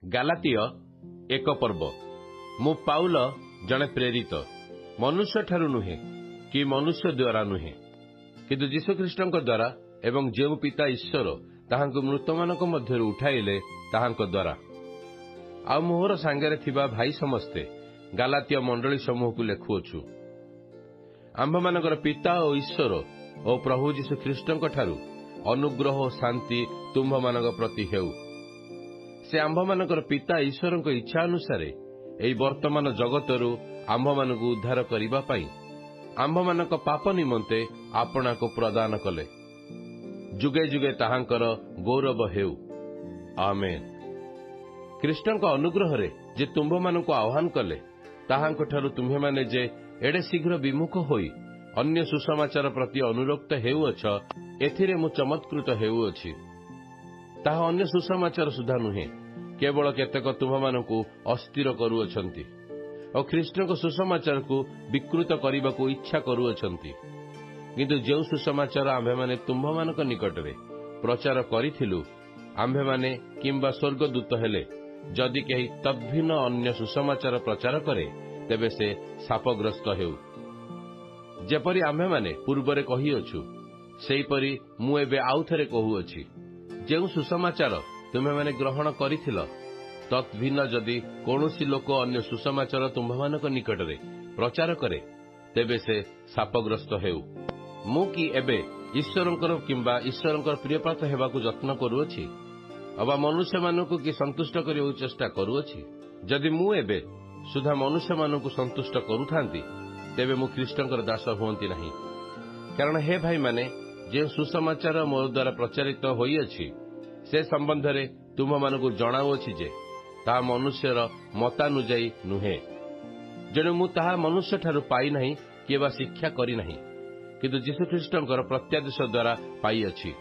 Galatia 1 ପର୍ବ। ମୁଁ Paul ଜଣେ ପ୍ରେରିତ, ମନୁଷ୍ୟଠାରୁ ନୁହେଁ କି ମନୁଷ୍ୟ ଦ୍ୱାରା ନୁହେଁ, କିନ୍ତୁ ଯୀଶୁଖ୍ରୀଷ୍ଟଙ୍କ ଦ୍ୱାରା ଏବଂ ଯେଉଁ ପିତା ଈଶ୍ୱର ତାହାଙ୍କୁ ମୃତମାନଙ୍କ ମଧ୍ୟରୁ ଉଠାଇଲେ ତାହାଙ୍କ ଦ୍ୱାରା। ଆଉ ମୋହର ସାଙ୍ଗରେ ଥିବା ଭାଇ ସମସ୍ତେ ଗାଲାତୀୟ ମଣ୍ଡଳୀ ସମୂହକୁ ଲେଖୁଅଛୁ। ଆମ୍ଭମାନଙ୍କର ପିତା ଓ ଈଶ୍ୱର ଓ ପ୍ରଭୁ ଯୀଶୁଖ୍ରୀଷ୍ଟଙ୍କ ଠାରୁ ଅନୁଗ୍ରହ ଓ ଶାନ୍ତି ତୁମ୍ଭମାନଙ୍କ ପ୍ରତି ହେଉ। ସେ ଆମ୍ଭମାନଙ୍କର ପିତା ଈଶ୍ୱରଙ୍କ ଇଚ୍ଛା ଅନୁସାରେ ଏହି ବର୍ତ୍ତମାନ ଜଗତରୁ ଆମ୍ଭମାନଙ୍କୁ ଉଦ୍ଧାର କରିବା ପାଇଁ ଆମ୍ଭମାନଙ୍କ ପାପ ନିମନ୍ତେ ଆପଣାକୁ ପ୍ରଦାନ କଲେ। ଯୁଗେ ଯୁଗେ ତାହାଙ୍କର ଗୌରବ ହେଉ। ଆମେନ୍। ଖ୍ରୀଷ୍ଟଙ୍କ ଅନୁଗ୍ରହରେ ଯେ ତୁମ୍ଭମାନଙ୍କୁ ଆହ୍ୱାନ କଲେ, ତାହାଙ୍କଠାରୁ ତୁମ୍ଭେମାନେ ଯେ ଏଡ଼େ ଶୀଘ୍ର ବିମୁଖ ହୋଇ ଅନ୍ୟ ସୁସମାଚାର ପ୍ରତି ଅନୁରକ୍ତ ହେଉଅଛ, ଏଥିରେ ମୁଁ ଚମତ୍କୃତ ହେଉଅଛି। ତାହା ଅନ୍ୟ ସୁସମାଚାର ସୁଦ୍ଧା ନୁହେଁ, କେବଳ କେତେକ ତୁମ୍ଭମାନଙ୍କୁ ଅସ୍ଥିର କରୁଅଛନ୍ତି ଓ ଖ୍ରୀଷ୍ଟଙ୍କ ସୁସମାଚାରକୁ ବିକୃତ କରିବାକୁ ଇଚ୍ଛା କରୁଅଛନ୍ତି। କିନ୍ତୁ ଯେଉଁ ସୁସମାଚାର ଆମ୍ଭେମାନେ ତୁମ୍ଭମାନଙ୍କ ନିକଟରେ ପ୍ରଚାର କରିଥିଲୁ, ଆମ୍ଭେମାନେ କିମ୍ବା ସ୍ୱର୍ଗଦୂତ ହେଲେ ଯଦି କେହି ତଦ୍ଭିନ୍ନ ଅନ୍ୟ ସୁସମାଚାର ପ୍ରଚାର କରେ, ତେବେ ସେ ଶାପଗ୍ରସ୍ତ ହେଉ। ଯେପରି ଆମ୍ଭେମାନେ ପୂର୍ବରେ କହିଅଛୁ, ସେହିପରି ମୁଁ ଏବେ ଆଉଥରେ କହୁଅଛି, ଯେଉଁ ସୁସମାଚାର ତୁମେମାନେ ଗ୍ରହଣ କରିଥିଲ, ତଦ୍ଭିନ୍ନ ଯଦି କୌଣସି ଲୋକ ଅନ୍ୟ ସୁସମାଚାର ତୁମ୍ଭମାନଙ୍କ ନିକଟରେ ପ୍ରଚାର କରେ, ତେବେ ସେ ଶାପଗ୍ରସ୍ତ ହେଉ। ମୁଁ କି ଏବେ ଈଶ୍ୱରଙ୍କର କିମ୍ବା ଈଶ୍ୱରଙ୍କର ପ୍ରିୟପାତ୍ର ହେବାକୁ ଯତ୍ନ କରୁଅଛି, ଅବା ମନୁଷ୍ୟମାନଙ୍କୁ କି ସନ୍ତୁଷ୍ଟ କରିବାକୁ ଚେଷ୍ଟା କରୁଅଛି? ଯଦି ମୁଁ ଏବେ ସୁଦ୍ଧା ମନୁଷ୍ୟମାନଙ୍କୁ ସନ୍ତୁଷ୍ଟ କରୁଥାନ୍ତି, ତେବେ ମୁଁ ଖ୍ରୀଷ୍ଟଙ୍କର ଦାସ ହୁଅନ୍ତି ନାହିଁ। କାରଣ ହେ ଭାଇମାନେ, ଯେଉଁ ସୁସମାଚାର ମୋ ଦ୍ୱାରା ପ୍ରଚାରିତ ହୋଇଅଛି, ସେ ସମ୍ବନ୍ଧରେ ତୁମମାନଙ୍କୁ ଜଣାଉଅଛି ଯେ ତାହା ମନୁଷ୍ୟର ମତାନୁଯାୟୀ ନୁହେଁ। ଯେଣୁ ମୁଁ ତାହା ମନୁଷ୍ୟଠାରୁ ପାଇନାହିଁ କିମ୍ବା ଶିକ୍ଷା କରିନାହିଁ, କିନ୍ତୁ ଯୀଶୁଖ୍ରୀଷ୍ଟଙ୍କର ପ୍ରତ୍ୟାଦେଶ ଦ୍ୱାରା ପାଇଅଛି।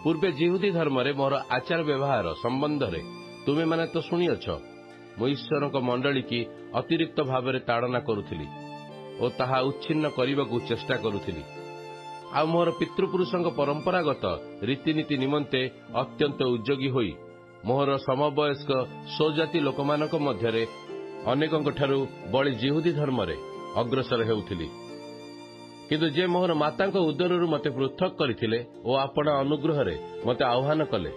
ପୂର୍ବେ ଯିହୁଦୀ ଧର୍ମରେ ମୋର ଆଚାର ବ୍ୟବହାର ସମ୍ବନ୍ଧରେ ତୁମେମାନେ ତ ଶୁଣିଅଛ। ମୁଁ ଈଶ୍ୱରଙ୍କ ମଣ୍ଡଳୀ କି ଅତିରିକ୍ତ ଭାବରେ ତାଡ଼ନା କରୁଥିଲି ଓ ତାହା ଉଚ୍ଛିନ୍ନ କରିବାକୁ ଚେଷ୍ଟା କରୁଥିଲି। ଆଉ ମୋର ପିତୃପୁରୁଷଙ୍କ ପରମ୍ପରାଗତ ରୀତିନୀତି ନିମନ୍ତେ ଅତ୍ୟନ୍ତ ଉଦ୍ଯୋଗୀ ହୋଇ ମୋର ସମବୟସ୍କ ସ୍ୱଜାତି ଲୋକମାନଙ୍କ ମଧ୍ୟରେ ଅନେକଙ୍କଠାରୁ ବଳି ଯିହୁଦୀ ଧର୍ମରେ ଅଗ୍ରସର ହେଉଥିଲି। କିନ୍ତୁ ଯେ ମୋହର ମାତାଙ୍କ ଉଦରରୁ ମୋତେ ପୃଥକ କରିଥିଲେ ଓ ଆପଣା ଅନୁଗ୍ରହରେ ମୋତେ ଆହ୍ୱାନ କଲେ,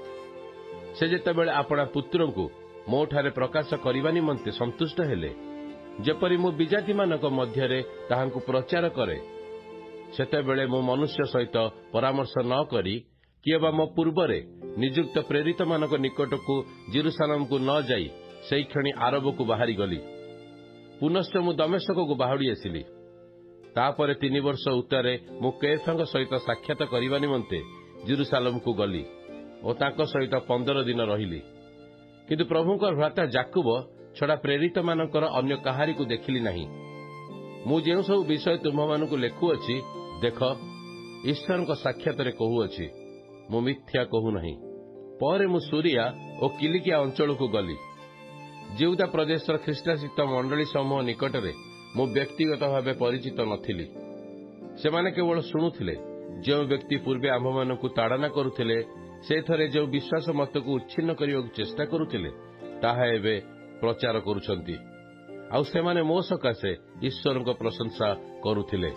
ସେ ଯେତେବେଳେ ଆପଣା ପୁତ୍ରଙ୍କୁ ମୋଠାରେ ପ୍ରକାଶ କରିବା ନିମନ୍ତେ ସନ୍ତୁଷ୍ଟ ହେଲେ, ଯେପରି ମୁଁ ବିଜାତିମାନଙ୍କ ମଧ୍ୟରେ ତାହାଙ୍କୁ ପ୍ରଚାର କରେ, ସେତେବେଳେ ମୁଁ ମନୁଷ୍ୟ ସହିତ ପରାମର୍ଶ ନ କରି କିମ୍ବା ମୋ ପୂର୍ବରେ ନିଯୁକ୍ତ ପ୍ରେରିତମାନଙ୍କ ନିକଟକୁ ଜେରୁସାଲେମକୁ ନ ଯାଇ ସେହିକ୍ଷଣି ଆରବକୁ ବାହାରିଗଲି। ପୁନଶ୍ଚ ମୁଁ ଦମେଶକକୁ ବାହୁଡ଼ି ଆସିଲି। ତାପରେ 3 ବର୍ଷ ଉତ୍ତାରେ ମୁଁ କେଫାଙ୍କ ସହିତ ସାକ୍ଷାତ କରିବା ନିମନ୍ତେ ଜେରୁସାଲେମକୁ ଗଲି ଓ ତାଙ୍କ ସହିତ 15 ଦିନ ରହିଲି। କିନ୍ତୁ ପ୍ରଭୁଙ୍କ ଭ୍ରାତା ଯାକୁବ ଛଡ଼ା ପ୍ରେରିତମାନଙ୍କର ଅନ୍ୟ କାହାରିକୁ ଦେଖିଲି ନାହିଁ। ମୁଁ ଯେଉଁ ସବୁ ବିଷୟ ତୁମ୍ଭମାନଙ୍କୁ ଲେଖୁଅଛି, ଦେଖ, ଈଶ୍ୱରଙ୍କ ସାକ୍ଷାତରେ କହୁଅଛି, ମୁଁ ମିଥ୍ୟା କହୁନାହିଁ। ପରେ ମୁଁ ସୁରିଆ ଓ କିଲିକିଆ ଅଞ୍ଚଳକୁ ଗଲି। ଯିହୁଦା ପ୍ରଦେଶର ଖ୍ରୀଷ୍ଟାସିତ ମଣ୍ଡଳୀ ସମୂହ ନିକଟରେ ମୁଁ ବ୍ୟକ୍ତିଗତ ଭାବେ ପରିଚିତ ନଥିଲି। ସେମାନେ କେବଳ ଶୁଣୁଥିଲେ। ଯେଉଁ ବ୍ୟକ୍ତି ପୂର୍ବେ ଆମ୍ଭମାନଙ୍କୁ ତାଡ଼ନା କରୁଥିଲେ, ସେ ଥରେ ଯେଉଁ ବିଶ୍ୱାସ ମତକୁ ଉଚ୍ଛିନ୍ନ କରିବାକୁ ଚେଷ୍ଟା କରୁଥିଲେ, ତାହା ଏବେ ପ୍ରଚାର କରୁଛନ୍ତି। ଆଉ ସେମାନେ ମୋ ସକାଶେ ଈଶ୍ୱରଙ୍କ ପ୍ରଶଂସା କରୁଥିଲେ।